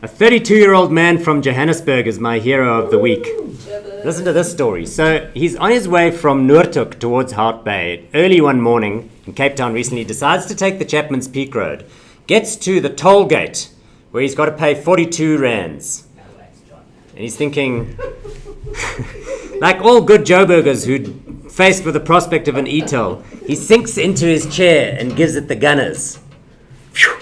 A 32-year-old man from Johannesburg is my hero of the week. Listen to this story. So he's on his way from Noordhoek towards Hout Bay. Early one morning in Cape Town recently, decides to take the Chapman's Peak Road. Gets to the toll gate where he's got to pay 42 rands. And he's thinking, like all good Joburgers who faced with the prospect of an e-toll, he sinks into his chair and gives it the gunners. Phew.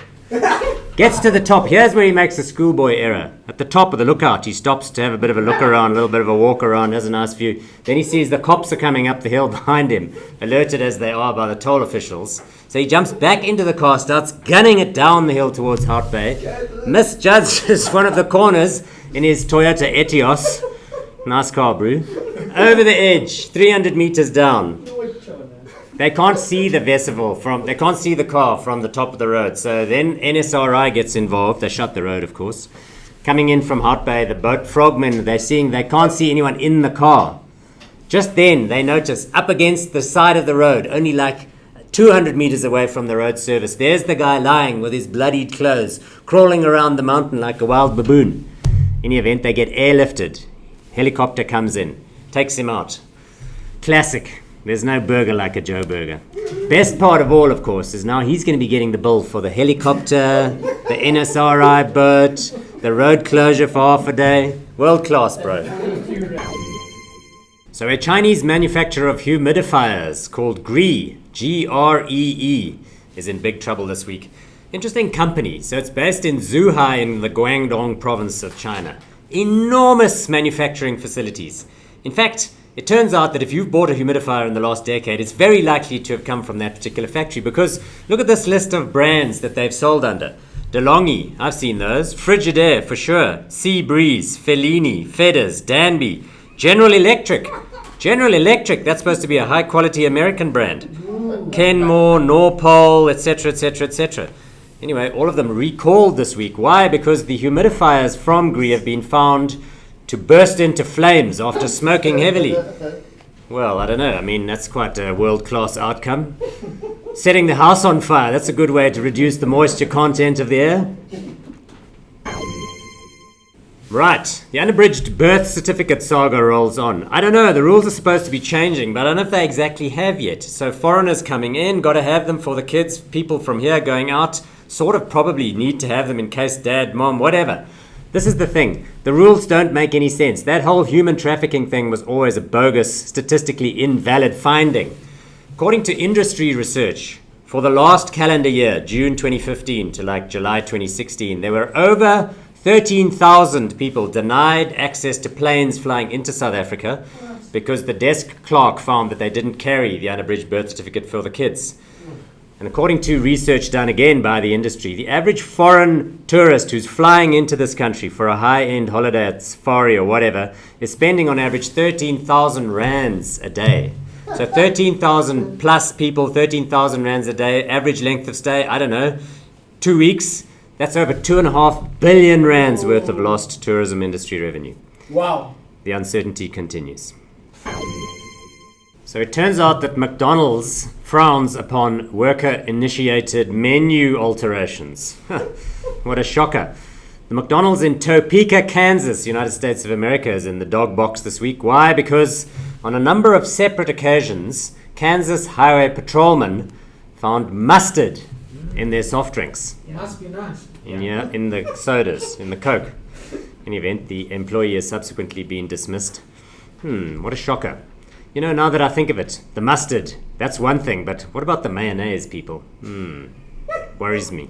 Gets to the top. Here's where he makes a schoolboy error. At the top of the lookout, he stops to have a bit of a look around, a little bit of a walk around, has a nice view. Then he sees the cops are coming up the hill behind him, alerted as they are by the toll officials. So he jumps back into the car, starts gunning it down the hill towards Hout Bay, misjudges one of the corners in his Toyota Etios. Nice car, Brew. Over the edge, 300 meters down. They can't see the they can't see the car from the top of the road. So then NSRI gets involved. They shut the road, of course. Coming in from Hout Bay, the boat frogmen, they can't see anyone in the car. Just then, they notice up against the side of the road, only like 200 meters away from the road service, there's the guy lying with his bloodied clothes, crawling around the mountain like a wild baboon. In the event, they get airlifted. Helicopter comes in, takes him out. Classic. There's no burger like a Joburger. Best part of all, of course, is now he's going to be getting the bill for the helicopter, the NSRI boat, the road closure for half a day. World class, bro. So a Chinese manufacturer of humidifiers called Grees, Gree, is in big trouble this week. Interesting company. So it's based in Zhuhai in the Guangdong province of China. Enormous manufacturing facilities. In fact, it turns out that if you've bought a humidifier in the last decade, it's very likely to have come from that particular factory, because look at this list of brands that they've sold under. DeLonghi, I've seen those. Frigidaire, for sure. Sea Breeze, Fellini, Fedders, Danby, General Electric. General Electric, that's supposed to be a high-quality American brand. Kenmore, Norpol, etc., etc., etc. Anyway, all of them recalled this week. Why? Because the humidifiers from Grees have been found to burst into flames after smoking heavily. Well, I don't know. I mean, that's quite a world-class outcome. Setting the house on fire, that's a good way to reduce the moisture content of the air. Right, the unabridged birth certificate saga rolls on. I don't know, the rules are supposed to be changing, but I don't know if they exactly have yet. So foreigners coming in, got to have them for the kids. People from here going out, sort of probably need to have them in case dad, mom, whatever. This is the thing. The rules don't make any sense. That whole human trafficking thing was always a bogus, statistically invalid finding. According to industry research, for the last calendar year, June 2015 to like July 2016, there were over 13,000 people denied access to planes flying into South Africa because the desk clerk found that they didn't carry the unabridged birth certificate for the kids. And according to research done again by the industry, the average foreign tourist who's flying into this country for a high-end holiday at safari or whatever is spending on average 13,000 rands a day. So 13,000 plus people, 13,000 rands a day, average length of stay, I don't know, 2 weeks. That's over 2.5 billion rands worth of lost tourism industry revenue. Wow. The uncertainty continues. So it turns out that McDonald's frowns upon worker-initiated menu alterations. What a shocker. The McDonald's in Topeka, Kansas, United States of America, is in the dog box this week. Why? Because on a number of separate occasions, Kansas highway patrolmen found mustard in their soft drinks. It must be nice. In the sodas, in the Coke. In any event, the employee has subsequently been dismissed. What a shocker. You know, now that I think of it, the mustard, that's one thing, but what about the mayonnaise, people? Worries me.